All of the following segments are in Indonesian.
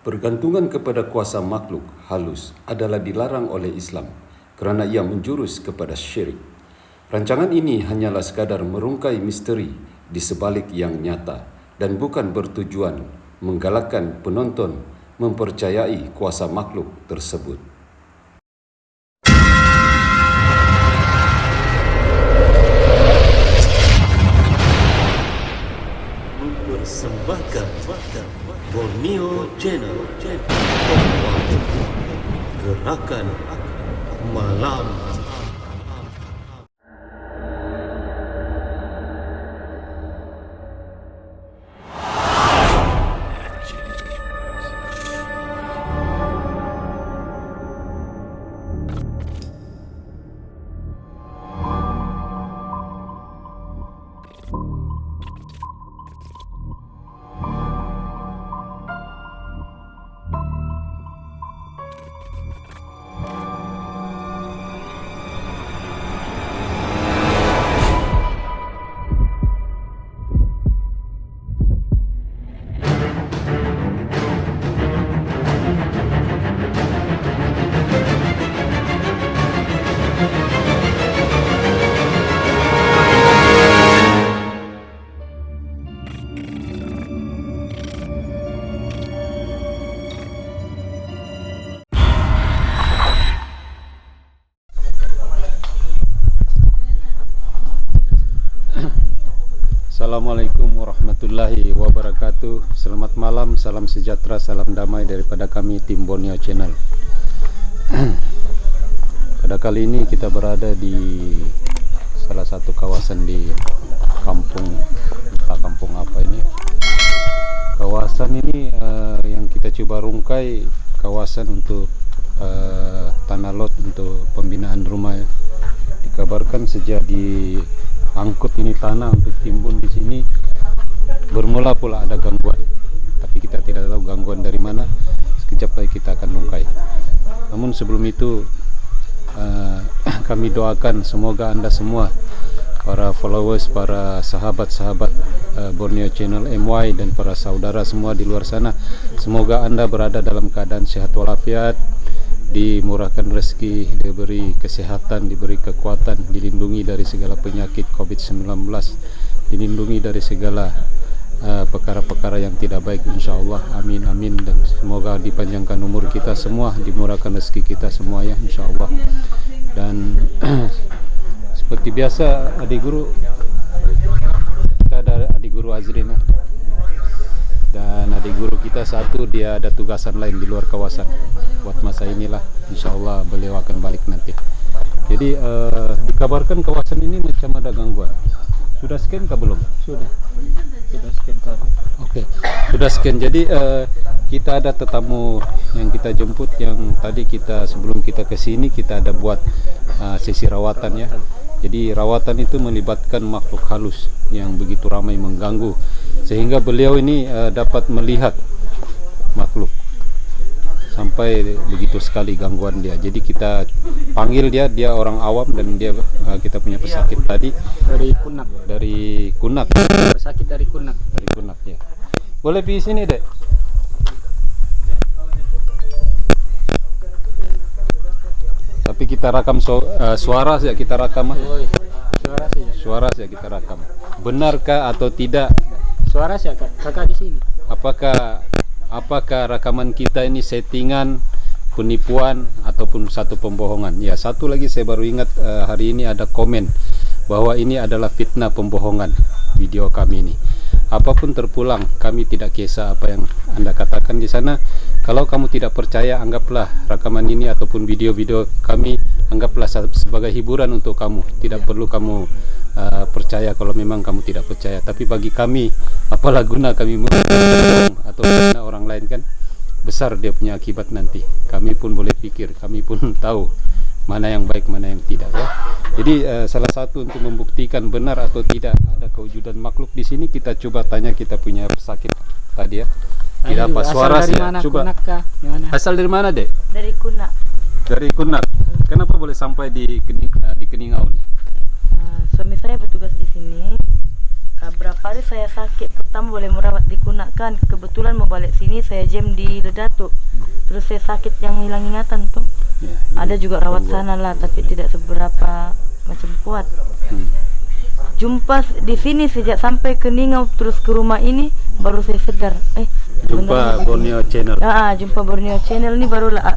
Bergantungan kepada kuasa makhluk halus adalah dilarang oleh Islam kerana ia menjurus kepada syirik. Rancangan ini hanyalah sekadar merungkai misteri di sebalik yang nyata dan bukan bertujuan menggalakkan penonton mempercayai kuasa makhluk tersebut. Mempersembahkan Borneo Channel Gerakan Malam. Assalamualaikum warahmatullahi wabarakatuh. Selamat malam, salam sejahtera, salam damai daripada kami tim Borneo Channel. Pada kali ini kita berada di salah satu kawasan di kampung, entah kampung apa ini. Kawasan ini yang kita coba rungkai, kawasan untuk tanah lot untuk pembinaan rumah ya. Dikabarkan sejak diangkut ini tanah untuk timbun di sini, bermula pula ada gangguan, tapi kita tidak tahu gangguan dari mana. Sekejap lagi kita akan rungkai. Namun sebelum itu kami doakan semoga Anda semua, para followers, para sahabat-sahabat Borneo Channel MY dan para saudara semua di luar sana, semoga Anda berada dalam keadaan sehat walafiat, dimurahkan rezeki, diberi kesehatan, diberi kekuatan, dilindungi dari segala penyakit COVID-19, dilindungi dari segala perkara-perkara yang tidak baik, insyaallah. Amin amin. Dan semoga dipanjangkan umur kita semua, dimurahkan rezeki kita semua ya, insyaallah. Dan seperti biasa adik guru, kita ada adik guru Azrin ya. Dan adik guru kita satu, dia ada tugasan lain di luar kawasan. Buat masa inilah, insyaallah beliau akan balik nanti. Jadi dikabarkan kawasan ini macam ada gangguan. Sudah scan kah belum? Sudah scan tadi. Oke, sudah scan. Jadi kita ada tetamu yang kita jemput, yang tadi kita sebelum kita ke sini kita ada buat sesi rawatan ya. Jadi rawatan itu melibatkan makhluk halus yang begitu ramai mengganggu, sehingga beliau ini dapat melihat makhluk sampai begitu sekali gangguan dia. Jadi kita panggil dia orang awam dan dia kita punya pesakit tadi dari Kunak. Pesakit dari Kunak ya. Boleh pergi sini dek. Tapi kita rakam suara saja, kita rakam. Suara saja kita rakam. Benarkah atau tidak? Suara saja kakak di sini. Apakah rakaman kita ini settingan, penipuan ataupun satu pembohongan? Ya, satu lagi saya baru ingat hari ini ada komen bahwa ini adalah fitnah, pembohongan video kami ini. Apapun terpulang, kami tidak kisah apa yang Anda katakan di sana. Kalau kamu tidak percaya, anggaplah rakaman ini ataupun video-video kami, anggaplah sebagai hiburan untuk kamu. Tidak perlu kamu percaya kalau memang kamu tidak percaya. Tapi bagi kami, apalah guna kami membohong atau fitnah orang lain, kan besar dia punya akibat nanti. Kami pun boleh pikir, kami pun tahu mana yang baik, mana yang tidak ya. Jadi salah satu untuk membuktikan benar atau tidak ada kewujudan makhluk di sini, kita coba tanya kita punya pesakit tadi ya. Tidak apa suara sih. Coba. Asal dari mana dek? Dari Kunak. Dari Kunak. Kenapa boleh sampai di Keningau nih? Suami saya bertugas di sini. Berapa hari saya sakit, pertama boleh merawat digunakan. Kebetulan mau balik sini saya jam di Ledatu. Terus saya sakit yang hilang ingatan tuh. Ya, Ada juga rawat sana lah, tapi tidak seberapa macam kuat. Jumpa di sini sejak sampai ke Ningau terus ke rumah ini baru saya sedar. Jumpa Borneo Channel. Jumpa Borneo Channel ini barulah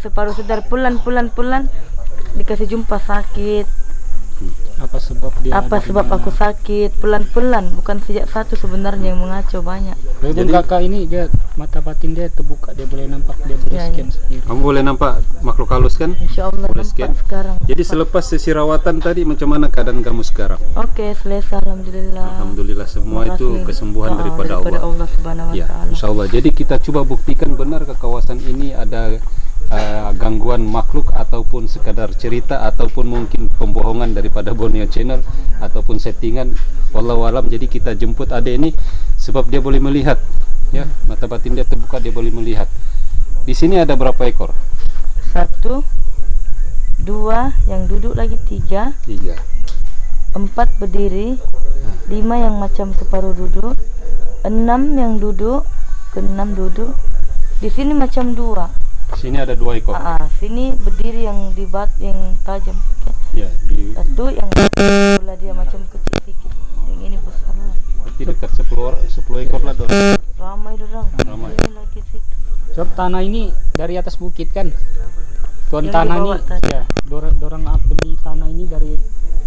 separuh sedar, pulan dikasih jumpa sakit. Apa sebab dia? Apa sebab aku sakit? Pelan-pelan, bukan sejak satu sebenarnya yang mengacau banyak. Jadi kakak ini dia mata batin dia terbuka, dia boleh nampak, dia boleh Ya, scan sendiri. Kamu boleh nampak makhluk halus kan? Insya Allah Boleh nampak scan. sekarang. Jadi selepas sesi rawatan tadi macam mana keadaan kamu sekarang? Oke, selesai, alhamdulillah. Alhamdulillah semua Terima itu kasih. kesembuhan Doa daripada Allah. Subhanahu wa Ya, ta'ala. insya Allah. Jadi kita coba buktikan benar ke kawasan ini ada gangguan makhluk ataupun sekadar cerita ataupun mungkin pembohongan daripada Borneo Channel ataupun settingan. Wallahu alam. Jadi kita jemput adek ini sebab dia boleh melihat, ya, mata batin dia terbuka, dia boleh melihat. Di sini ada berapa ekor? 1, 2, yang duduk lagi 3, 4 berdiri, 5 yang macam separuh duduk, 6 yang duduk, ke-6 duduk. Di sini macam 2. Sini ada 2 ekor. Sini berdiri yang yang tajam. Ya, di 1 yang sebelah dia macam kecil sedikit. Yang ini besar lah. berarti dekat 10 ekor lah dong. Ramai dorang. Ramai. Ini lagi situ. Sebab tanah ini dari atas bukit kan. Tuan Yang tanah dibawa ini tadi. ya, dorang beli tanah ini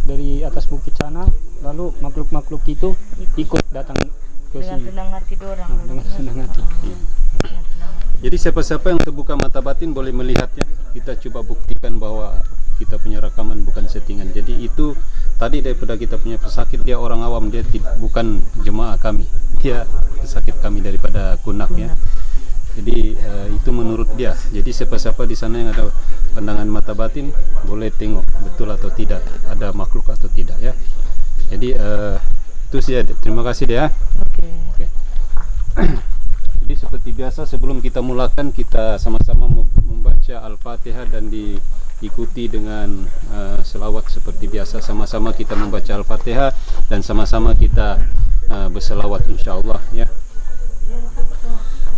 dari atas bukit sana, lalu makhluk-makhluk itu ikut datang ke Dengan sini. senang hati dorang. Dengan senang hati. Dengan senang hati. Jadi siapa-siapa yang terbuka mata batin boleh melihatnya. Kita coba buktikan bahwa kita punya rekaman bukan settingan. Jadi itu tadi daripada kita punya pesakit, dia orang awam, dia bukan jemaah kami. Dia pesakit kami daripada Kunak ya. Jadi itu menurut dia. Jadi siapa-siapa di sana yang ada pandangan mata batin boleh tengok betul atau tidak ada makhluk atau tidak ya. Jadi itu sih. Terima kasih deh ya. Oke. Jadi seperti biasa sebelum kita mulakan kita sama-sama membaca Al-Fatihah dan diikuti dengan selawat seperti biasa. Sama-sama kita membaca Al-Fatihah dan sama-sama kita berselawat insyaallah ya.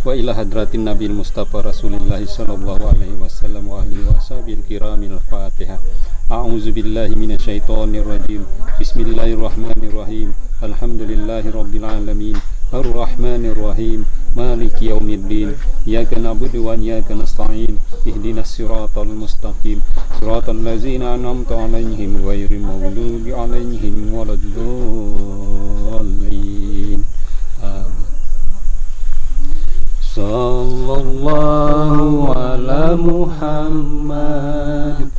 Wa ila hadratin Nabil Mustafa Rasulillah sallallahu alaihi wasallam wa alihi washabil kiramil Fatihah. A'udzu billahi minasyaitonir rajim. Bismillahirrahmanirrahim. Alhamdulillahi rabbil alamin. Ar-Rahmanir Rahim. Maliki yaumiddin. Iyyaka na'budu wa iyyaka nasta'in. Ihdinas siratal mustaqim. Siratal ladzina an'amta 'alaihim ghairil maghdubi 'alaihim waladdallin. Amin. Sallallahu ala Muhammad.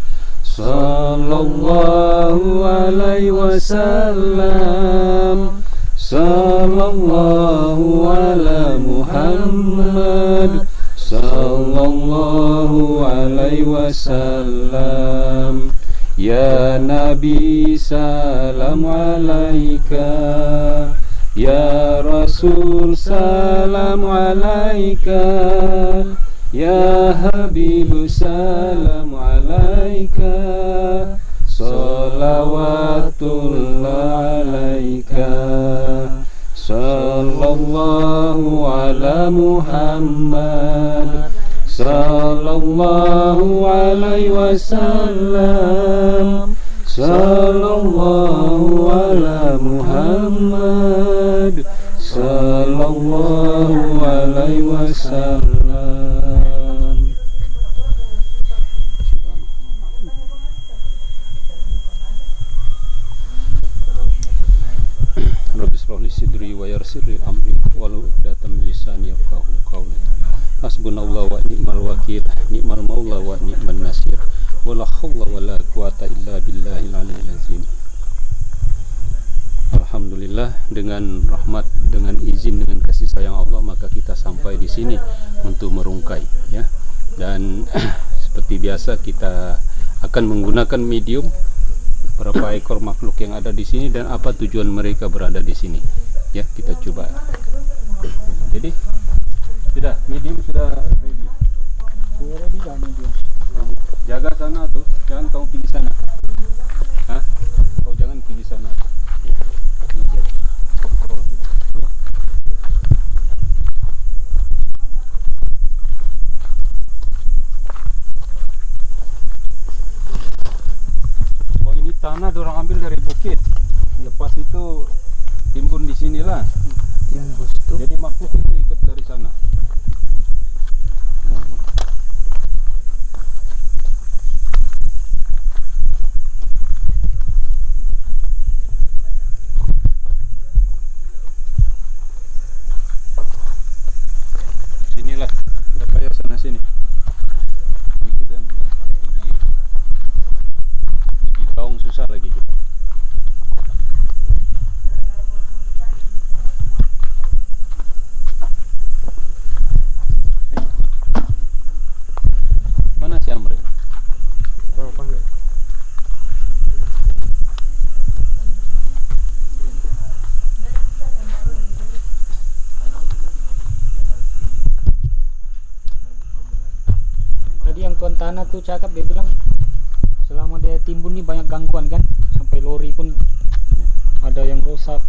Sallallahu alaihi wasallam. Sallallahu ala Muhammad. Sallallahu alaihi wasallam. Ya Nabi salam alaika. Ya Rasul salam alaika. Ya Habib salam alaika. Salawatullah alaika. Sallallahu ala Muhammad. Sallallahu alaihi wasallam. Sallallahu ala Muhammad. Sallallahu alaihi wasallam. Rabbi shrah li sidri wa yassir li amri wahlul 'uqdatam min lisani yafqahu qawli. Hasbunallahu wa ni'mal wakil, ni'mal maula wa ni'man nasir. Wala haula wala quwata illa billahil aliyyil azim. Alhamdulillah, dengan rahmat, dengan izin, dengan kasih sayang Allah maka kita sampai di sini untuk merungkai ya. Dan seperti biasa kita akan menggunakan medium berapa ekor makhluk yang ada di sini dan apa tujuan mereka berada di sini. Ya, kita coba. Jadi sudah medium sudah ready. Jaga sana tuh, jangan kau pergi sana. Hah? Kau jangan pergi sana. Ini jaga. tanah dorang ambil dari bukit. Lepas itu timbun di sinilah. Timbus tuh. Jadi makhluk itu ikut dari sana. Sinilah, udah kayak sana sini. Kita melompat pergi. Di gaung susah lagi kita. Mana si Amri? Tadi yang tuan tanah tuh cakap, dia bilang selama dia timbun nih banyak gangguan kan, sampai lori pun ada yang rusak.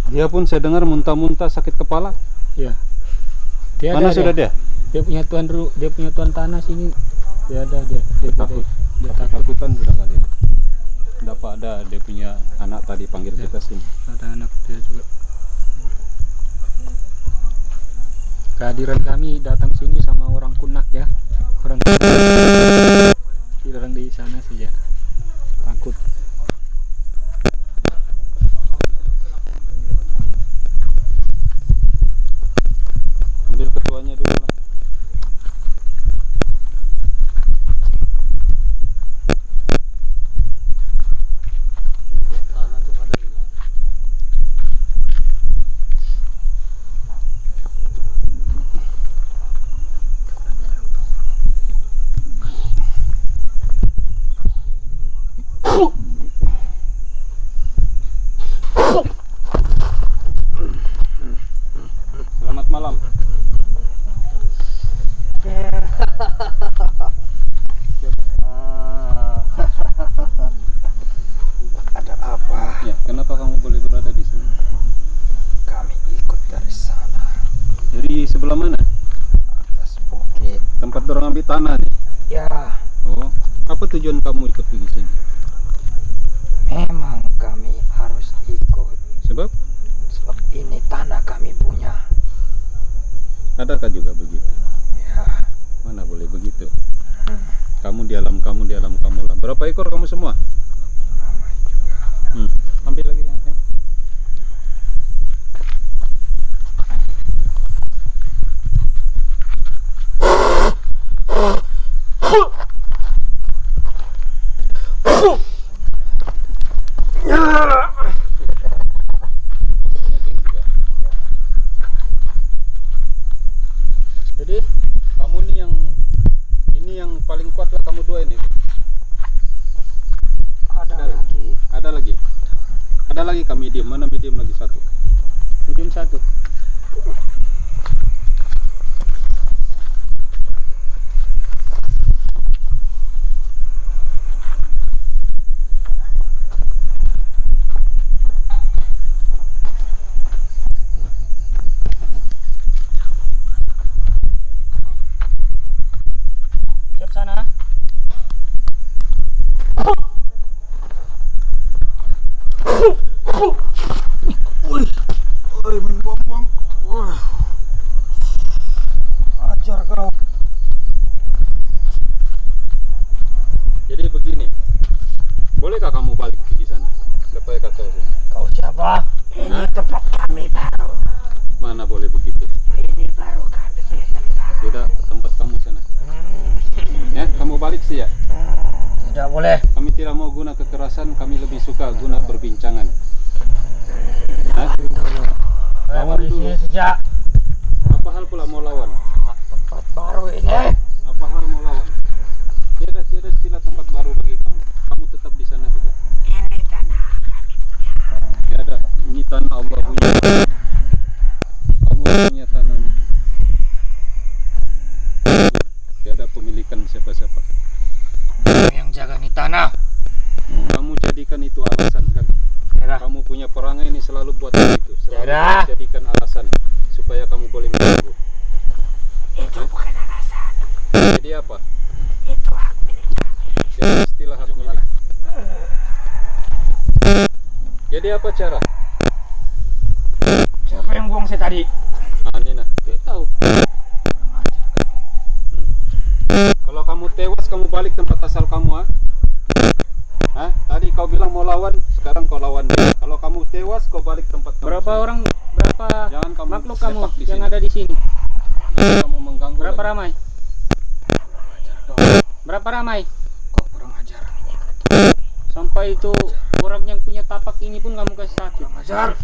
Dia pun saya dengar muntah-muntah sakit kepala. Ya. Dia Mana sudah dia? Dia punya tuan tanah sini. Dia Takut. Dia takut. Takutan sudah kali. Dapat ada dia punya anak tadi panggil kita sini. Ada anak dia juga. Kehadiran kami datang sini sama orang Kunak ya. Orang Kunak. Orang di sana saja. Takut. Ambil ketuanya dulu lah. Selamat malam. Ada apa? Ya, kenapa kamu boleh berada di sini? Kami ikut dari sana, Dari sebelah mana? atas bukit. Tempat dorang ambil tanah nih. Ya, Oh, apa tujuan kamu ikut pergi sini? memang kami harus ikut. Sebab Sebab ini tanah kami punya. adakah juga begitu? Ya, Mana boleh begitu? Kamu di alam, kamu di alam, kamu lah. Berapa ekor kamu semua? ramai juga. Ambil lagi yang lain. Jadi kamu nih yang paling kuat lah, kamu dua ini. Ada lagi. Ada lagi. Ada lagi kami medium. Mana medium lagi satu? Medium satu. Siap sana. Oi, main buang-buang. Wah. Ajar kau. Jadi begini. Bolehkah kamu balik pergi sana? Lepas kata sini. Kau siapa? Ini tempat kami baru. Mana boleh begitu? Ini baru kami. Tidak, tempat kamu sana. Ya, kamu balik sih ya. Tidak boleh. Kami tidak mau guna kekerasan, kami lebih suka guna perbincangan. Hah? Lawan Di dulu. sini sejak Apa hal pula mau lawan? tempat baru ini. Apa hal mau lawan? Tiada istilah tempat baru bagi kamu. Kamu tetap di sana juga. Ini tanah. Tiada. Ini tanah Allah punya. Allah punya tanah ini. Tiada pemilikan siapa-siapa. Kami yang jaga ini tanah. Kamu jadikan itu alasan kan? Daerah. Kamu punya perangai ini selalu buat begitu. Selalu Daerah. jadikan alasan supaya kamu boleh mengganggu. Itu bukan alasan. Jadi apa? Itu hak milik kami. Tiada istilah hak milik. Jadi apa cara? Siapa yang buang saya tadi? Ini nah, kita tahu. Kalau kamu tewas, kamu balik tempat asal kamu, ah? Hah? Tadi kau bilang mau lawan, sekarang kau lawan dia. Kalau kamu tewas, kau balik tempat kamu. Berapa orang, berapa Jangan kamu makhluk kamu sepak di yang sini. ada di sini? Kamu mengganggu. Berapa lagi. ramai? Berapa ramai? Kau kurang ajar. Sampai itu orang yang punya tapak ini pun kamu kasih sakit. Ajar.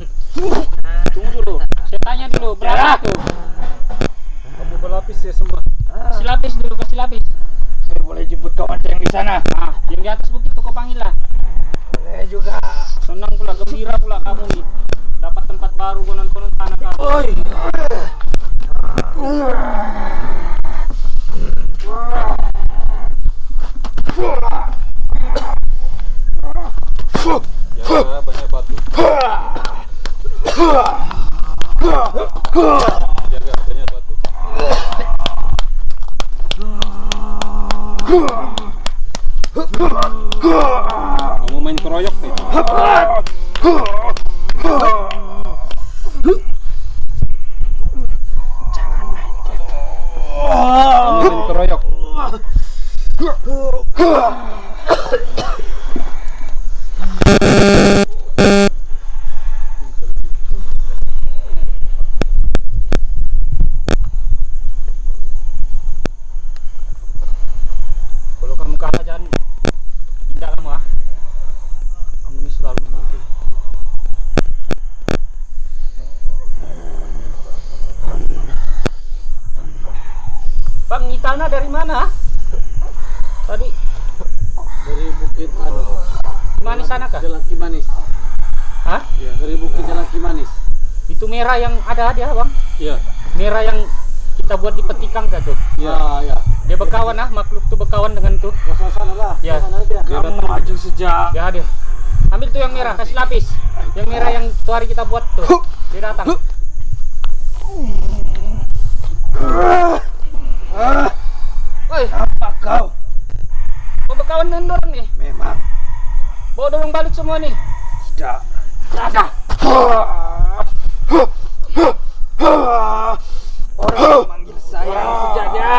Tunggu dulu, saya tanya dulu berapa itu? Kamu berlapis ya semua. Kasih lapis dulu, kasih lapis. Saya boleh jemput kawan saya yang di sana. Nah, yang di atas bukit tuh kau panggil lah. Boleh juga. Senang pula, gembira pula kamu nih. Dapat tempat baru konon-konon tanah kamu. Oi. Ya, banyak batu. Jaga banyak batu. Kamu main keroyok nih. Kamu main keroyok. Kalau kamu kalah jangan tidak kamu ah. Kamu ini selalu mati. Bang, ini tanah dari mana? Tadi Dari Bukit mana sana kah? Jalan Kimanis. Hah? Ya, dari Bukit Jalan Kimanis. Itu merah yang ada dia, Bang. Ya. Merah yang kita buat di petikang kan tuh. Ya, ya. Dia berkawan ah, makhluk tuh berkawan dengan tuh. Sana lah. Ya. Sana dia. Kamu maju sejak. Dia ada. Ambil tuh yang merah, kasih lapis. Yang merah yang tuh hari kita buat tuh. Dia datang. Woi, Apa kau? mau berkawan dengan dorong nih. Memang Bawa dorong balik semua nih. tidak. Ada. Orang memanggil saya sejaknya.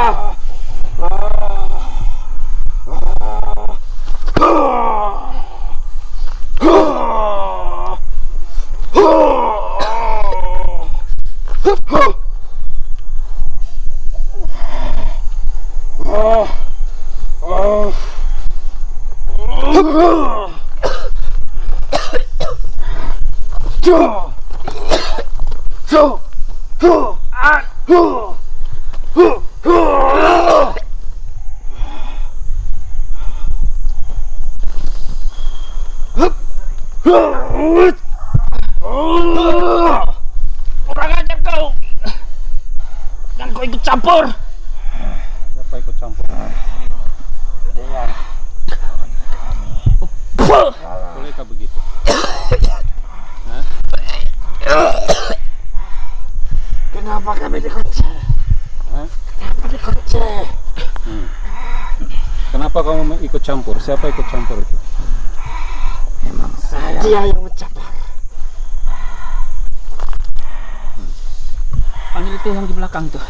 Kurang ajar kau. Dan kau ikut campur. Siapa ikut campur? Bolehkah begitu? Hah? Kenapa kami dikunci? Hah? Kenapa dikunci? Kenapa kamu ikut campur? Siapa ikut campur itu? Memang saya. Dia yang mencampur. Panggil itu yang di belakang tuh.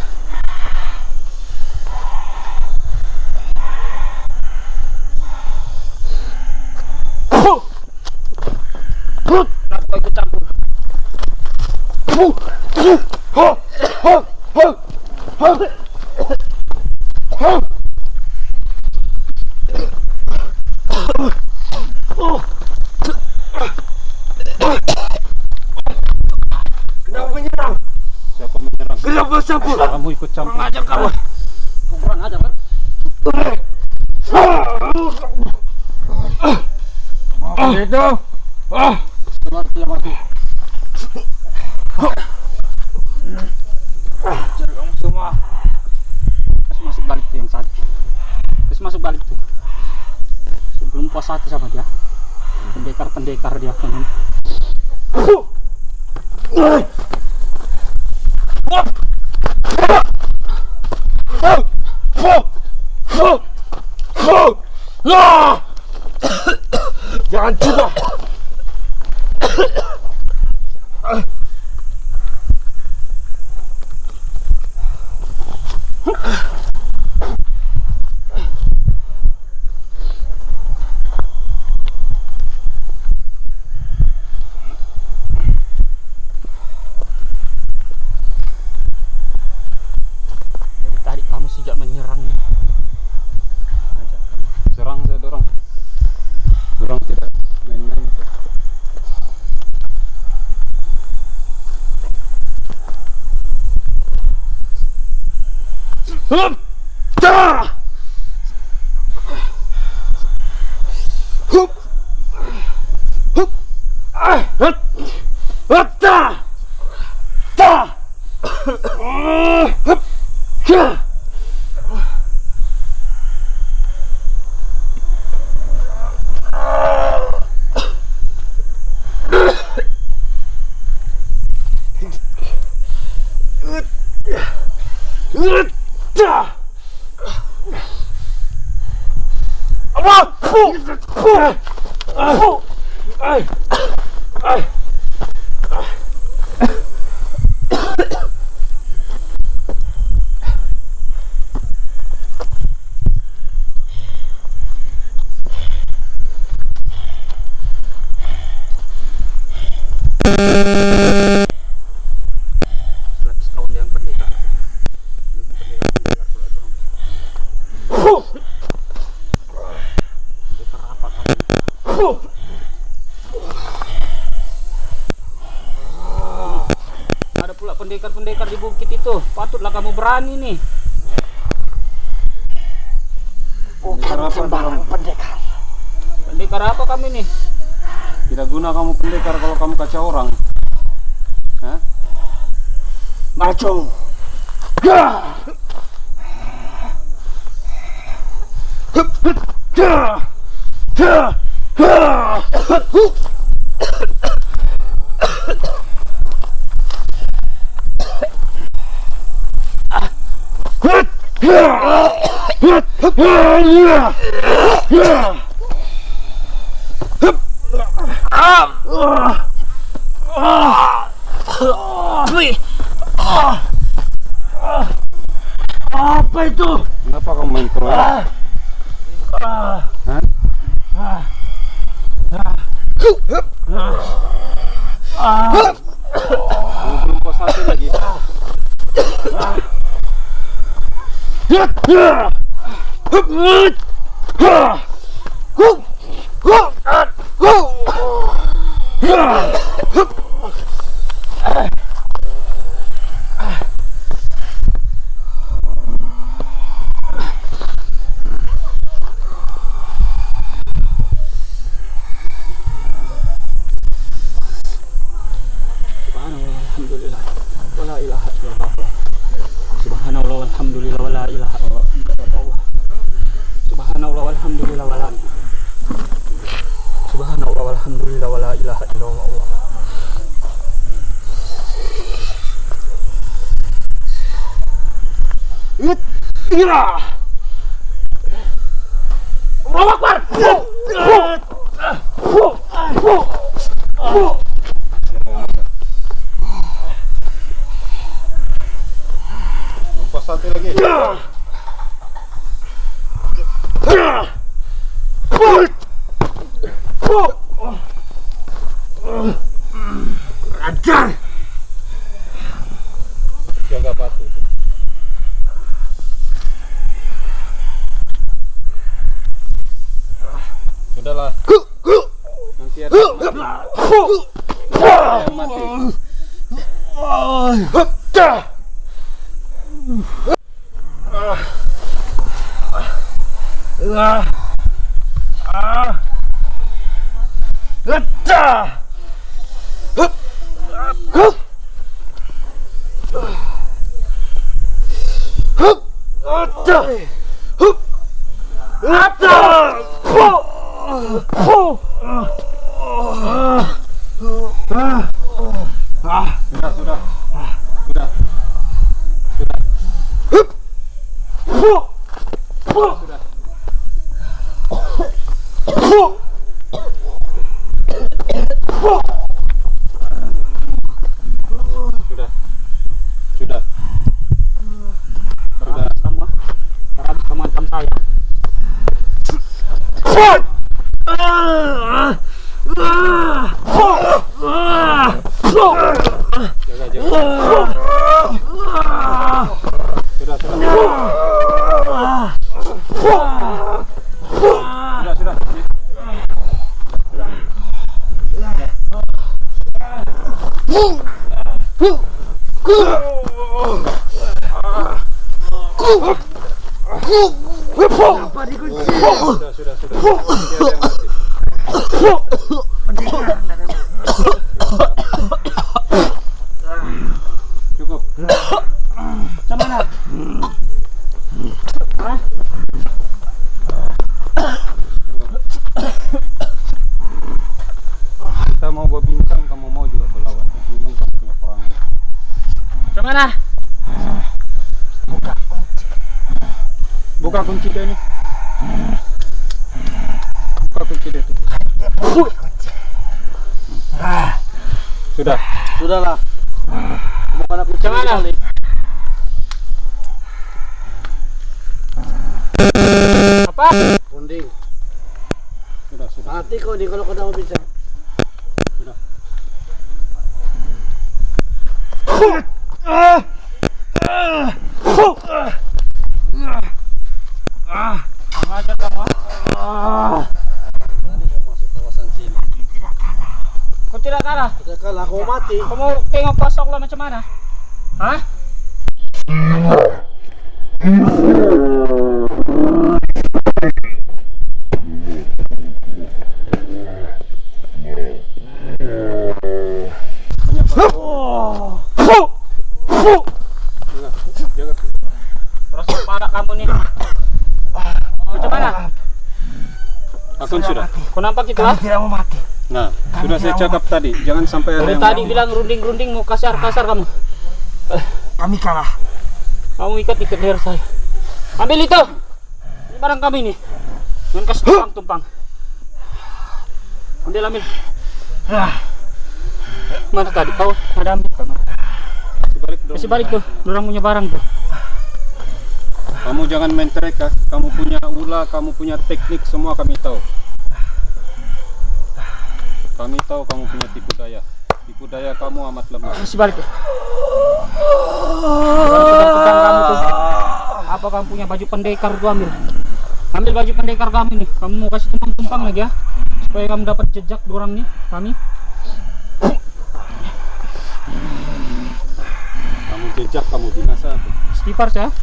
Nah, kau ikut campur. Kenapa menyerang? Siapa menyerang? Kenapa campur? Kamu ikut campur. Kurang ajar kamu. Kurang aja, kan? Itu. Mati, mati. Ajar kamu semua. Terus masuk balik tuh yang satu. Terus masuk balik tuh. Sebelum puas hati sama dia. Pendekar-pendekar dia kan. Jangan coba. Dari tadi kamu sejak menyerang. Serang saya dorong. Dorong tidak main-main itu. Hup! Dah! Hup! Hup! Hup! Hup! Dah! Dah! Hup! Dah! Ada pula pendekar-pendekar di bukit itu. Patutlah kamu berani nih. Pendekar apa dorong? Pendekar apa kami nih? Tidak guna kamu pendekar kalau kamu kacau orang. Hah? Maco. Apa itu? Kenapa kamu main keroyokan? Hah? Kamu belum puas hati lagi. Subhanallah walhamdulillah wala ilaha illallah. Subhanallah walhamdulillah wala. Subhanallah walhamdulillah wala ilaha illallah. Ya. Allahu Akbar. Puas hati lagi. Ajar. Jaga batu itu. Sudahlah. Nanti ada yang mati. Sudah. Sudah. saya. Cukup. Macam mana? Hah? Kita mau berbincang, kamu mau juga berlawan. Memang kamu punya perangai. Macam mana? Buka kunci dia nih. Buka kunci dia tuh. Sudah. Sudahlah. Bukan aku Macam mana? Apa? Runding. Sudah. Mati kau di kalau kau mau bincang. Mengajar kamu. Masuk kawasan sini. Kau tidak kalah. Tidak kalah, kau mati. Kamu tengok kosong lah macam mana? Hah? Terus kepala kamu nih. Macam mana? Akun sudah. Kau nampak itu lah? Nah, sudah saya cakap tadi, jangan sampai ada Dari yang tadi bilang runding-runding mau kasar-kasar kamu. Kami kalah. Kamu ikat-ikat leher saya. Ambil itu. Ini barang kami nih. Jangan kasih tumpang-tumpang. Ambil. Mana tadi kau? Ada ambil kamu. Kasih balik tuh. Dorang punya barang tuh. Kamu jangan main trek ya. Kamu punya ulah, kamu punya teknik, semua kami tahu. Kami tahu kamu punya tipu daya. Tipu daya kamu amat lemah. Kasih balik tuh. Tukang kamu tuh. Apa kamu punya baju pendekar tuh ambil. Ambil baju pendekar kami nih. Kamu mau kasih tumpang-tumpang lagi ya. Supaya kamu dapat jejak dorang nih. Kami. Kamu jejak, kamu binasa. Istighfar saya.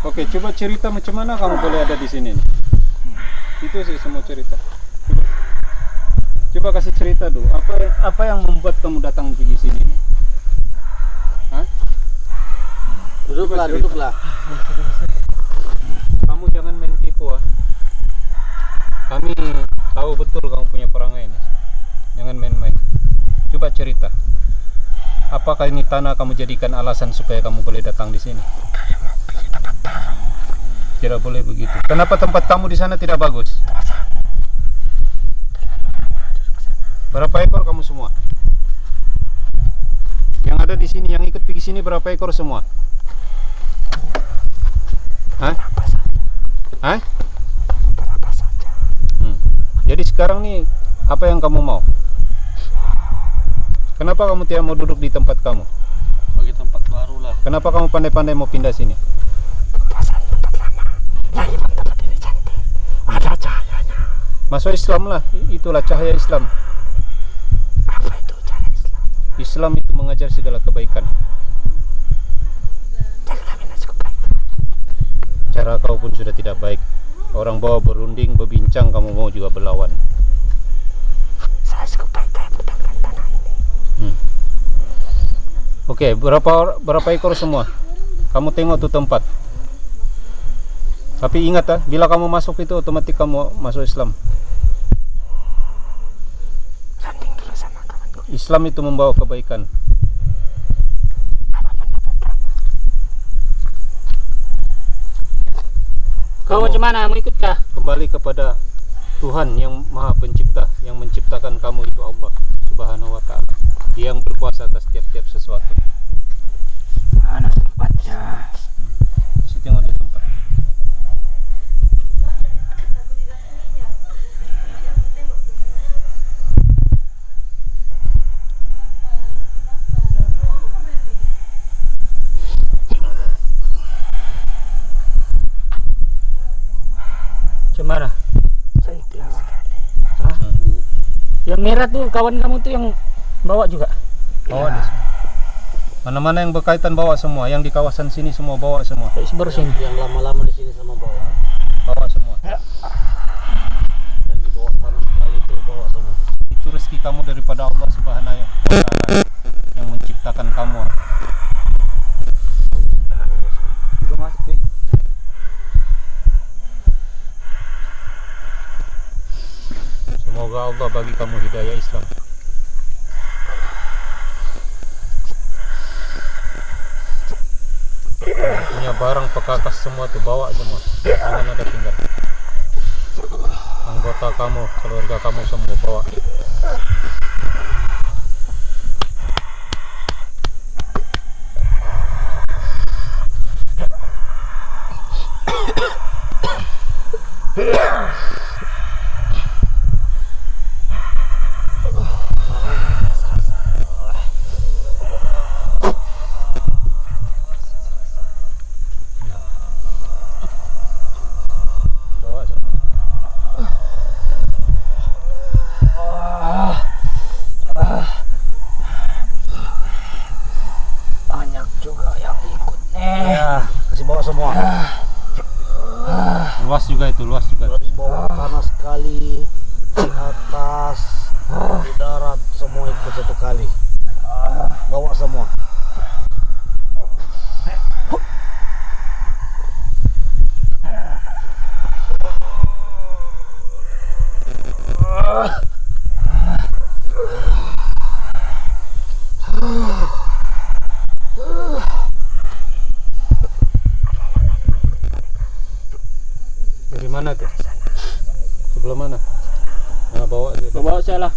Oke, coba cerita macam mana kamu boleh ada di sini nih. Itu sih semua cerita. Coba kasih cerita dulu. Apa yang membuat kamu datang di sini nih? Hah? Duduklah. Kamu jangan main tipu ah. Kami tahu betul kamu punya perangai ini. Jangan main-main. Coba cerita. Apakah ini tanah kamu jadikan alasan supaya kamu boleh datang di sini? Tidak boleh begitu. Kenapa tempat kamu di sana tidak bagus? Berapa ekor kamu semua? Yang ada di sini, yang ikut pergi sini berapa ekor semua? Hah? Hah? Jadi sekarang nih apa yang kamu mau? Kenapa kamu tidak mau duduk di tempat kamu? Bagi tempat baru lah. Kenapa kamu pandai-pandai mau pindah sini? Tempat lama. Lagi tempat ini cantik. Ada cahayanya. Masuk Islam lah, itulah cahaya Islam. Apa itu cahaya Islam? Islam itu mengajar segala kebaikan. Jadi kami nasib baik. Cara kau pun sudah tidak baik. Orang bawa berunding, berbincang, kamu mau juga berlawan. Saya cukup baik kayak petangkan tanah ini. Oke, berapa ekor semua? Kamu tengok tuh tempat. Tapi ingat ah, bila kamu masuk itu otomatis kamu masuk Islam. Landing dulu sama kawanku. Islam itu membawa kebaikan. Kau macam mana? Mau ikut kah? Kembali kepada Tuhan yang Maha Pencipta, yang menciptakan kamu itu Allah Subhanahu wa Ta'ala, yang berkuasa atas tiap-tiap sesuatu. Mana tempatnya? merah tuh kawan kamu tuh yang bawa juga. Bawa deh semua. Mana-mana yang berkaitan bawa semua, yang di kawasan sini semua bawa semua. Bersin. Yang lama-lama di sini sama bawa. Bawa semua. Dan di bawah tanah sekali itu bawa semua. Itu rezeki kamu daripada Allah Subhanahu wa Ta'ala yang menciptakan kamu. Juga masuk deh. Semoga Allah bagi kamu hidayah Islam. Punya barang pekakas semua tuh bawa semua, jangan ada tinggal. Anggota kamu, keluarga kamu semua bawa. Banyak juga yang ikut nih. Ya, kasih bawa semua. Luas juga itu, luas juga. Dari bawah tanah sekali, di atas, di darat, semua ikut satu kali. Bawa semua. Dari mana tuh? Sebelah mana? Nah, bawa aja. Bawa saya lah.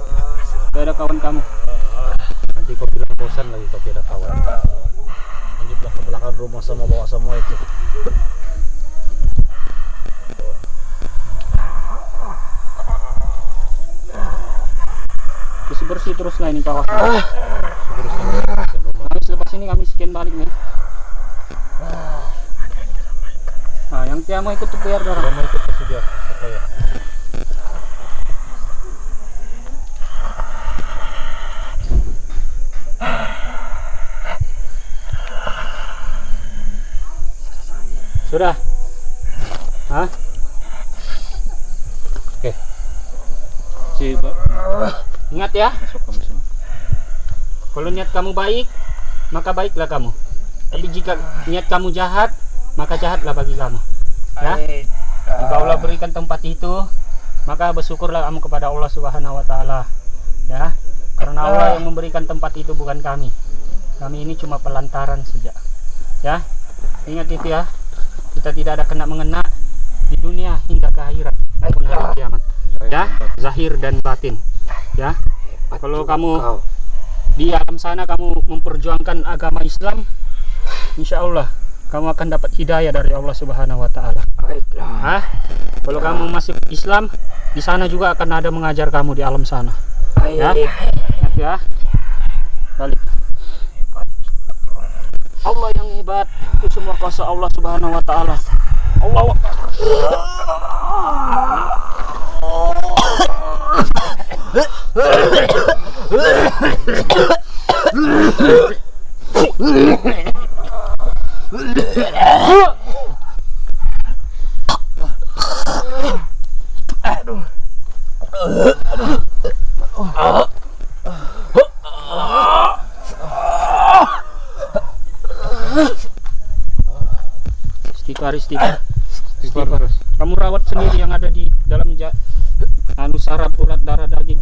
Supaya ada kawan kamu. Nanti kau bilang bosan lagi kau tidak kawan. Di belakang rumah sama bawa semua itu. Bersih terus lah ini kawasan. Kami selepas ini kami scan balik nih. Nah, yang tiap mau ikut tuh biar Kalau dorong. mau ikut pasti biar apa ya? Sudah. Hah? Oke. Ingat ya, Masuk kamu semua. kalau niat kamu baik, maka baiklah kamu. Tapi jika niat kamu jahat, maka jahatlah bagi kamu. Ya. Jika Allah berikan tempat itu, maka bersyukurlah kamu kepada Allah Subhanahu wa Ta'ala. Ya. Karena Allah yang memberikan tempat itu, bukan kami. Kami ini cuma pelantaran saja. Ya. Ingat itu ya. Kita tidak ada kena mengena di dunia hingga ke akhirat maupun hari kiamat. Ya, zahir dan batin. Ya. Kalau kamu di alam sana kamu memperjuangkan agama Islam, insya Allah kamu akan dapat hidayah dari Allah Subhanahu wa Ta'ala. Hah? Kalau kamu masuk Islam, di sana juga akan ada mengajar kamu di alam sana. Ya, ingat ya. Balik. Allah yang hebat, itu semua kuasa Allah Subhanahu wa Ta'ala. Allah. Istighfar. Kamu rawat sendiri yang ada di dalam saraf, urat, darah, daging,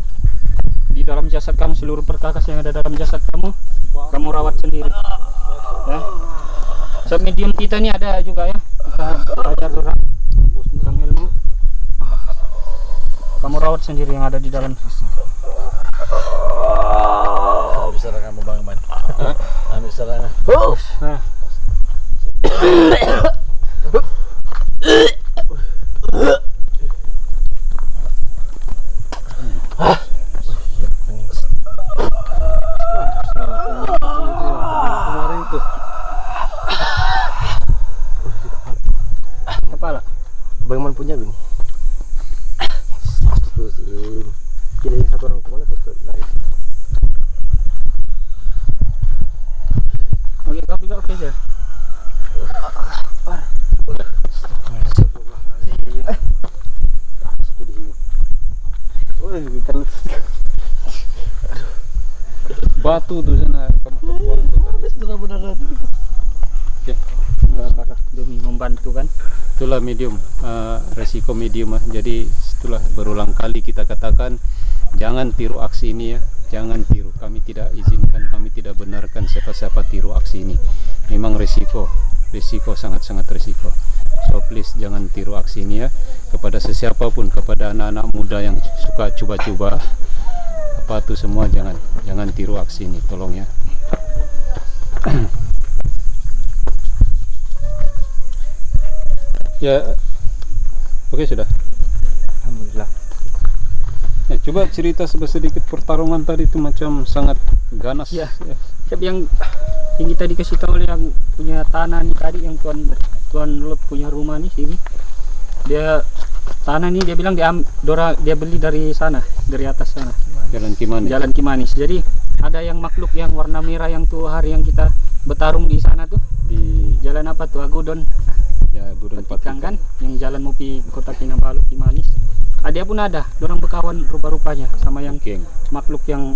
di dalam jasad kamu, seluruh perkakas yang ada dalam jasad kamu rawat sendiri. Ya. So, medium kita ini ada juga ya. Kita belajar orang tentang ilmu. Kamu rawat sendiri yang ada di dalam. Ambil serangan Bang Man. Ambil serangan. Nah. Kepala. Bang Man punya gini. Astagfirullahaladzim. Tidak yang satu orang kemana tuh? juga Faisal. Batu tuh sana kamu buang tuh tadi. Ya, Demi membantu kan. itulah medium, resiko medium. Jadi setelah berulang kali kita katakan jangan tiru aksi ini ya, jangan tiru. Kami tidak izinkan, kami tidak benarkan siapa-siapa tiru aksi ini. Memang resiko sangat-sangat resiko. So please jangan tiru aksi ini ya. Kepada sesiapapun, kepada anak-anak muda yang suka coba-coba apa tuh semua, jangan tiru aksi ini, tolong ya. Ya, oke sudah. Alhamdulillah. Ya, coba cerita sedikit pertarungan tadi itu macam sangat ganas. Ya. Tapi yang kita dikasih tahu oleh yang punya tanah nih tadi, yang tuan Lot punya rumah nih sini. Dia tanah nih dia bilang dia beli dari sana, dari atas sana. Jalan Kimanis. Jalan Kimanis. Jadi ada yang makhluk yang warna merah yang tuh hari yang kita bertarung di sana tuh. Di Jalan apa tuh? Agudon. ya Budon Patikan kan, yang jalan mau pi Kota Kinabalu Kimanis. Dia pun ada, dorang berkawan rupa-rupanya sama yang makhluk yang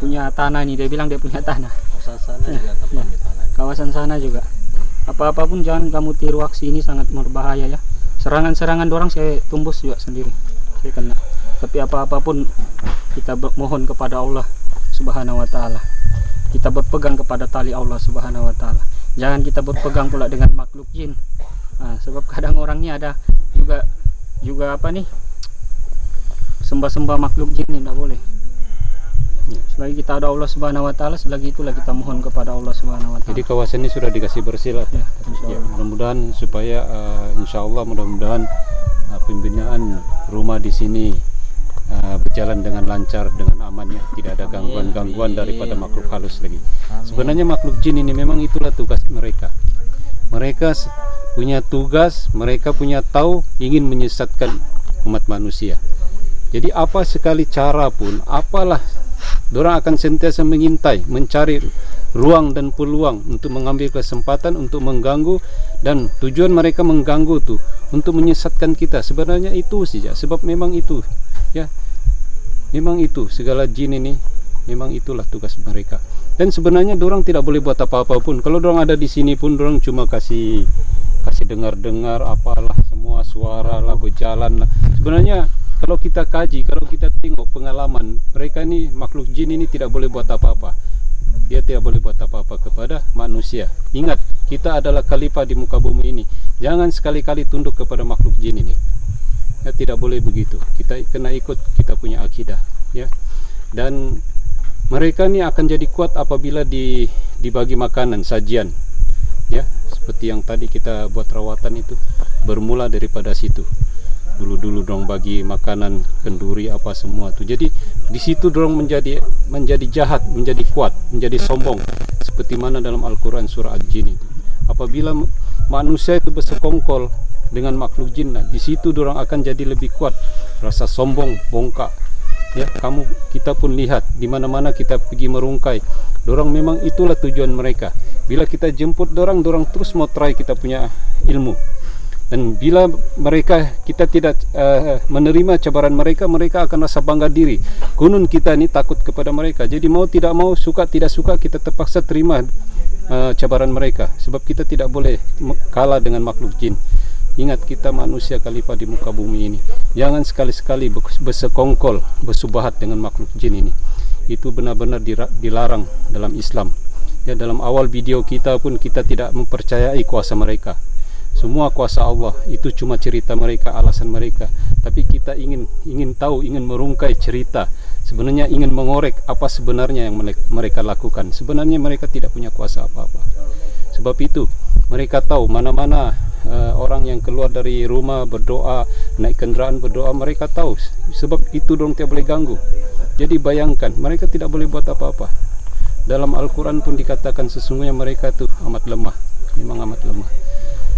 punya tanah nih. Dia bilang dia punya tanah. Kawasan sana juga tempat di tanah. Kawasan sana juga. Apa-apapun jangan kamu tiru, aksi ini sangat berbahaya ya. Serangan-serangan dorang saya tumbus juga sendiri, saya kena. Tapi apa-apapun kita mohon kepada Allah Subhanahu wa taala. Kita berpegang kepada tali Allah Subhanahu wa taala. Jangan kita berpegang pula dengan makhluk jin. Nah, sebab kadang orangnya ada juga apa nih, sembah-sembah makhluk jin ini tidak boleh. Selagi kita ada Allah Subhanahu wa taala, selagi itulah kita mohon kepada Allah Subhanahu wa taala. Jadi kawasan ini sudah dikasih bersih lah. Ya, mudah-mudahan supaya insyaallah mudah-mudahan pembinaan rumah di sini berjalan dengan lancar, dengan aman ya, tidak ada gangguan-gangguan daripada makhluk halus lagi. Sebenarnya makhluk jin ini memang itulah tugas mereka. Mereka punya tugas, mereka punya tahu ingin menyesatkan umat manusia. Jadi apa sekali cara pun, apalah, dorang akan sentiasa mengintai, mencari ruang dan peluang untuk mengambil kesempatan untuk mengganggu, dan tujuan mereka mengganggu tuh untuk menyesatkan kita. Sebenarnya itu saja, sebab memang itu ya, memang itu segala jin ini, memang itulah tugas mereka. Dan sebenarnya dorang tidak boleh buat apa-apa pun. Kalau dorang ada di sini pun dorang cuma kasih dengar-dengar apalah, semua suara lah, berjalan lah. Sebenarnya kalau kita kaji, kalau kita tengok pengalaman mereka ini, makhluk jin ini tidak boleh buat apa-apa. Dia tidak boleh buat apa-apa kepada manusia. Ingat, kita adalah khalifah di muka bumi ini. Jangan sekali-kali tunduk kepada makhluk jin ini. Ya, tidak boleh begitu. Kita kena ikut kita punya akidah ya. Dan mereka ini akan jadi kuat apabila dibagi makanan, sajian ya, seperti yang tadi kita buat rawatan itu, bermula daripada situ. Dulu dong bagi makanan kenduri apa semua tuh. Jadi di situ dong menjadi jahat, menjadi kuat, menjadi sombong, seperti mana dalam Al-Qur'an surah Al-Jin itu. Apabila manusia itu bersekongkol dengan makhluk jin, nah, di situ dorang akan jadi lebih kuat, rasa sombong, bongkak. Ya, kita pun lihat di mana-mana kita pergi merungkai, dorang memang itulah tujuan mereka. Bila kita jemput dorang terus mau try kita punya ilmu. Dan bila kita tidak menerima cabaran mereka akan rasa bangga diri. Kunun kita ini takut kepada mereka. Jadi mau tidak mau, suka tidak suka, kita terpaksa terima cabaran mereka. Sebab kita tidak boleh kalah dengan makhluk jin. Ingat, kita manusia khalifah di muka bumi ini. Jangan sekali-sekali bersekongkol, bersubahat dengan makhluk jin ini. Itu benar-benar dilarang dalam Islam. Ya, dalam awal video kita pun kita tidak mempercayai kuasa mereka. Semua kuasa Allah itu cuma cerita mereka, alasan mereka. Tapi kita ingin tahu, ingin merungkai cerita. Sebenarnya ingin mengorek apa sebenarnya yang mereka lakukan. Sebenarnya mereka tidak punya kuasa apa-apa. Sebab itu mereka tahu mana-mana orang yang keluar dari rumah berdoa, naik kendaraan berdoa, mereka tahu. Sebab itu dong tidak boleh ganggu. Jadi bayangkan, mereka tidak boleh buat apa-apa. Dalam Al-Quran pun dikatakan sesungguhnya mereka itu amat lemah. Memang amat lemah.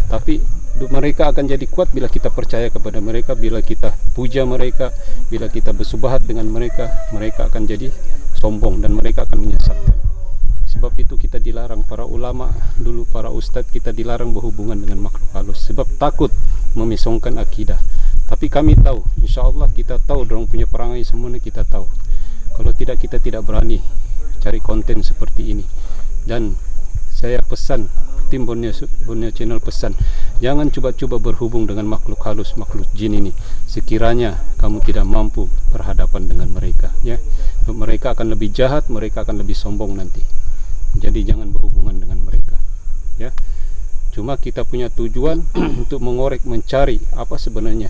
Tapi mereka akan jadi kuat bila kita percaya kepada mereka, bila kita puja mereka, bila kita bersubahat dengan mereka, mereka akan jadi sombong dan mereka akan menyesatkan. Sebab itu kita dilarang, para ulama dulu, para ustadz kita dilarang berhubungan dengan makhluk halus sebab takut memisongkan akidah. Tapi kami tahu, insya Allah kita tahu dorang punya perangai semuanya, kita tahu. Kalau tidak, kita tidak berani cari konten seperti ini. Dan saya pesan, tim Borneo Channel pesan, jangan coba-coba berhubung dengan makhluk halus, makhluk jin ini sekiranya kamu tidak mampu berhadapan dengan mereka, ya. Mereka akan lebih jahat, mereka akan lebih sombong nanti. Jadi jangan berhubungan dengan mereka, ya. Cuma kita punya tujuan untuk mengorek, mencari apa sebenarnya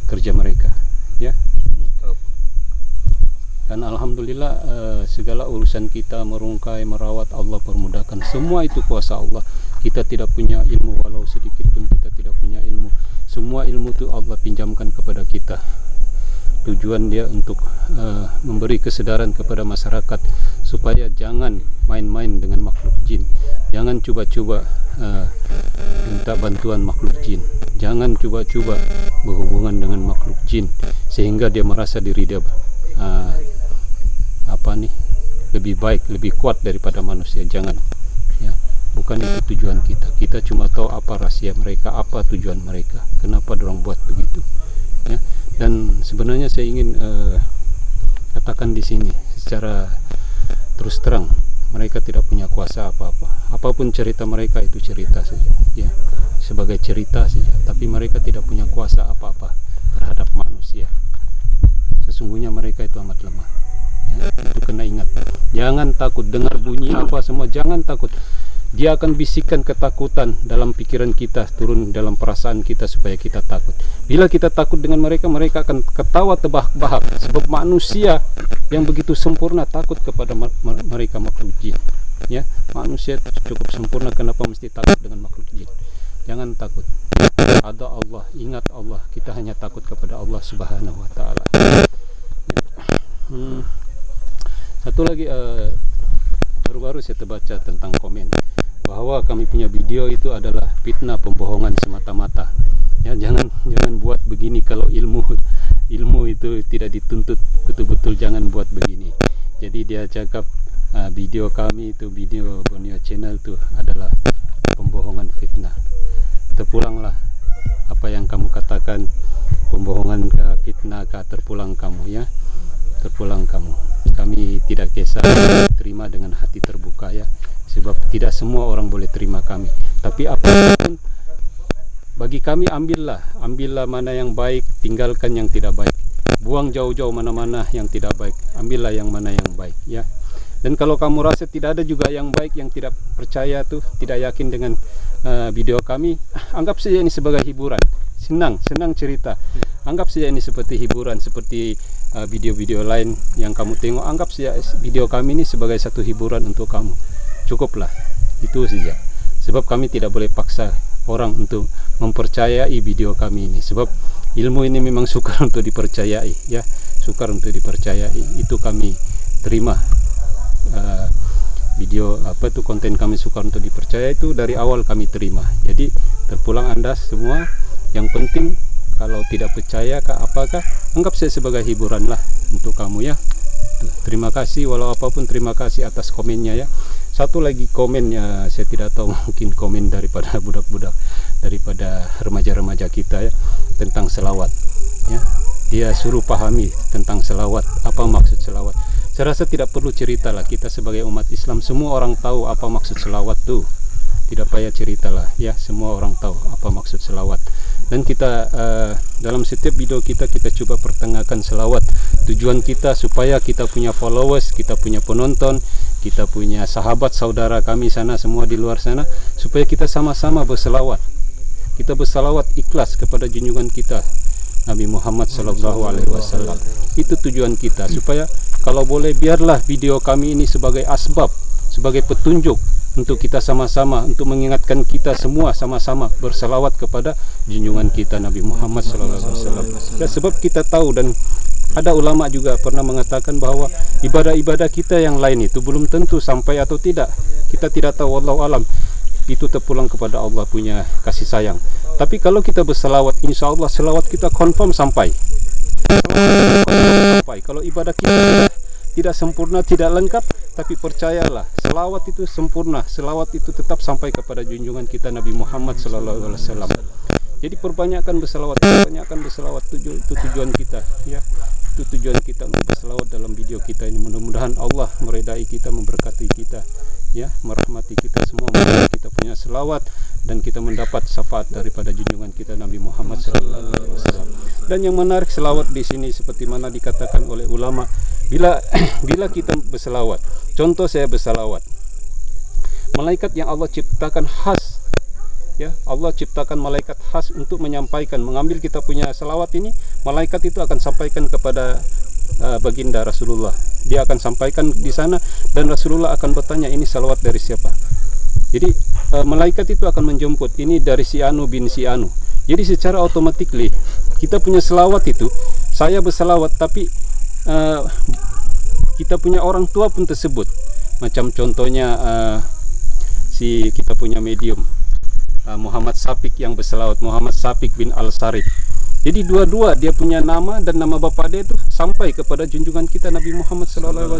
kerja mereka, ya. Dan alhamdulillah segala urusan kita merungkai, merawat, Allah permudahkan. Semua itu kuasa Allah. Kita tidak punya ilmu, walau sedikit pun kita tidak punya ilmu. Semua ilmu itu Allah pinjamkan kepada kita. Tujuan dia untuk memberi kesadaran kepada masyarakat supaya jangan main-main dengan makhluk jin. Jangan coba-coba minta bantuan makhluk jin. Jangan coba-coba berhubungan dengan makhluk jin sehingga dia merasa diri dia lebih baik, lebih kuat daripada manusia. Jangan, ya. Bukan itu tujuan kita. Kita cuma tahu apa rahasia mereka, apa tujuan mereka, kenapa dorang buat begitu, ya. Dan sebenarnya saya ingin katakan di sini secara terus terang, mereka tidak punya kuasa apa-apa. Apapun cerita mereka itu cerita saja, ya, sebagai cerita saja. Tapi mereka tidak punya kuasa apa-apa terhadap manusia. Sesungguhnya mereka itu amat lemah, ya. Itu kena ingat. Jangan takut dengar bunyi apa semua, jangan takut. Dia akan bisikan ketakutan dalam pikiran kita, turun dalam perasaan kita supaya kita takut. Bila kita takut dengan mereka, mereka akan ketawa terbahak-bahak. Sebab manusia yang begitu sempurna takut kepada mereka makhluk jin, ya. Manusia cukup sempurna, kenapa mesti takut dengan makhluk jin? Jangan takut. Ada Allah, ingat Allah. Kita hanya takut kepada Allah Subhanahu wa taala. Satu lagi, baru-baru saya terbaca tentang komen bahwa kami punya video itu adalah fitnah, pembohongan semata-mata. Ya, jangan buat begini. Kalau ilmu itu tidak dituntut betul-betul, jangan buat begini. Jadi dia cakap video kami itu, video Borneo Channel itu adalah pembohongan, fitnah. Terpulanglah apa yang kamu katakan, pembohongan ke fitnah ke, terpulang kamu, ya. Terpulang kamu. Kami tidak kisah, terima dengan hati terbuka, ya. Sebab tidak semua orang boleh terima kami. Tapi apapun bagi kami, ambillah mana yang baik, tinggalkan yang tidak baik. Buang jauh-jauh mana-mana yang tidak baik. Ambillah yang mana yang baik, ya. Dan kalau kamu rasa tidak ada juga yang baik, yang tidak percaya tuh, tidak yakin dengan video kami, anggap saja ini sebagai hiburan. Senang cerita. Anggap saja ini seperti hiburan, seperti video-video lain yang kamu tengok. Anggap saja video kami ini sebagai satu hiburan untuk kamu. Cukuplah, itu saja. Sebab kami tidak boleh paksa orang untuk mempercayai video kami ini. Sebab ilmu ini memang sukar untuk dipercayai, ya. Sukar untuk dipercayai. Itu kami terima. Video konten kami sukar untuk dipercaya, itu dari awal kami terima. Jadi terpulang Anda semua. Yang penting kalau tidak percaya apakah, anggap saya sebagai hiburan lah untuk kamu, ya. Terima kasih, walau apapun terima kasih atas komennya, ya. Satu lagi komennya, saya tidak tahu, mungkin komen daripada budak-budak, daripada remaja-remaja kita, ya, tentang selawat, ya. Dia suruh pahami tentang selawat, apa maksud selawat. Saya rasa tidak perlu ceritalah, kita sebagai umat Islam semua orang tahu apa maksud selawat tuh. Tidak payah ceritalah, ya, semua orang tahu apa maksud selawat. Dan kita dalam setiap video kita coba pertengahkan selawat. Tujuan kita supaya kita punya followers, kita punya penonton, kita punya sahabat saudara kami sana semua di luar sana, supaya kita sama-sama berselawat. Kita berselawat ikhlas kepada junjungan kita Nabi Muhammad SAW. Itu tujuan kita, supaya kalau boleh biarlah video kami ini sebagai asbab, sebagai petunjuk untuk kita sama-sama, untuk mengingatkan kita semua sama-sama berselawat kepada junjungan kita Nabi Muhammad SAW. Ya, sebab kita tahu, dan ada ulama juga pernah mengatakan bahwa ibadah-ibadah kita yang lain itu belum tentu sampai atau tidak. Kita tidak tahu, wallahu alam. Itu terpulang kepada Allah punya kasih sayang. Tapi kalau kita berselawat, insya Allah selawat kita confirm sampai. Kalau ibadah kita tidak sempurna, tidak lengkap, tapi percayalah, selawat itu sempurna, selawat itu tetap sampai kepada junjungan kita Nabi Muhammad SAW. Jadi perbanyakkan berselawat, itu tujuan kita, ya. Itu tujuan kita untuk berselawat dalam video kita ini. Mudah-mudahan Allah meredai kita, memberkati kita, ya, merahmati kita semua. Mudah kita punya selawat dan kita mendapat syafaat daripada junjungan kita Nabi Muhammad SAW. Dan yang menarik selawat di sini seperti mana dikatakan oleh ulama, bila kita berselawat, contoh saya berselawat, malaikat yang Allah ciptakan khas, ya, Allah ciptakan malaikat khas untuk menyampaikan, mengambil kita punya selawat ini, malaikat itu akan sampaikan kepada baginda Rasulullah. Dia akan sampaikan di sana dan Rasulullah akan bertanya, ini selawat dari siapa? Jadi malaikat itu akan menjemput, ini dari si Anu bin si Anu. Jadi secara otomatis kita punya selawat itu, saya berselawat tapi kita punya orang tua pun tersebut. Macam contohnya si kita punya medium Muhammad Syafiq yang berselawat, Muhammad Syafiq bin Al-Sarif. Jadi dua-dua dia punya nama dan nama bapak dia itu sampai kepada junjungan kita Nabi Muhammad SAW.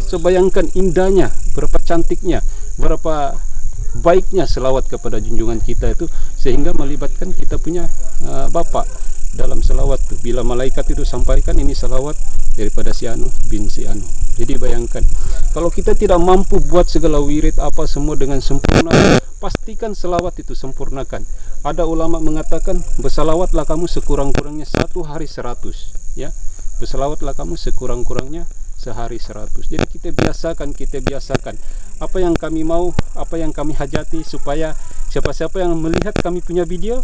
So bayangkan indahnya, berapa cantiknya, berapa baiknya selawat kepada junjungan kita itu, sehingga melibatkan kita punya bapak dalam selawat itu. Bila malaikat itu sampaikan ini selawat daripada si Anu bin si Anu. Jadi bayangkan, kalau kita tidak mampu buat segala wirid apa semua dengan sempurna, pastikan selawat itu sempurnakan. Ada ulama mengatakan, berselawatlah kamu sekurang-kurangnya 1 hari 100, ya. Berselawatlah kamu sekurang-kurangnya sehari 100. Jadi kita biasakan apa yang kami mau, apa yang kami hajati, supaya siapa-siapa yang melihat kami punya video,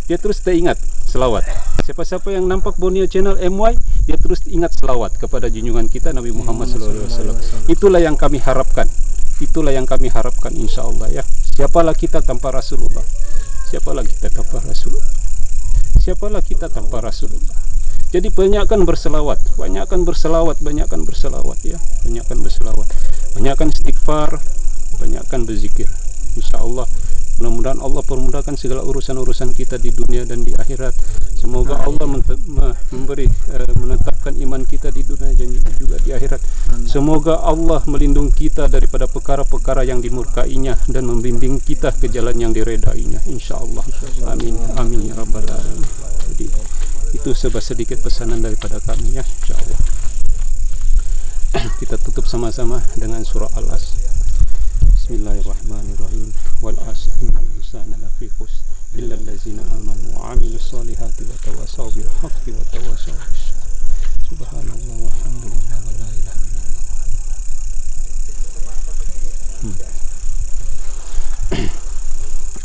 dia terus teringat selawat. Siapa-siapa yang nampak Borneo Channel MY, dia terus ingat selawat kepada junjungan kita Nabi Muhammad SAW. Itulah yang kami harapkan. Itulah yang kami harapkan, insya Allah, ya. Siapalah kita tanpa Rasulullah? Siapalah kita tanpa Rasulullah? Siapalah kita tanpa Rasulullah? Jadi banyakkan berselawat, banyakkan berselawat, ya, banyakkan berselawat, banyakkan istighfar, banyakkan berzikir. Insya Allah, mudah-mudahan Allah permudahkan segala urusan-urusan kita di dunia dan di akhirat. Semoga Allah menetapkan iman kita di dunia dan juga di akhirat. Semoga Allah melindungi kita daripada perkara-perkara yang dimurkainya dan membimbing kita ke jalan yang diredainya. Insya Allah. Amin. Amin ya rabbal alamin. Jadi itu sedikit pesanan daripada kami, ya, insya Allah. Kita tutup sama-sama dengan surah Al-As. Bismillahirrahmanirrahim. Wal 'asri innal insana lafi khusr illa allazina amanu wa 'amilus solihati wa tawassaw bil haqqi wa tawassaw bis sabr. Subhanallah walhamdulillah wa la ilaha illallah.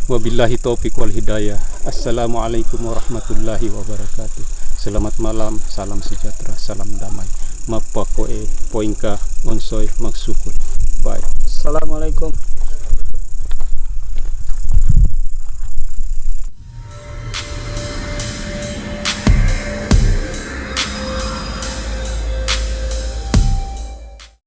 Wabillahi taufiq wal hidayah. Assalamualaikum warahmatullahi wabarakatuh. Selamat malam, salam sejahtera, salam damai. Mapakoe poinka onsoy maksukul. Bye. Assalamualaikum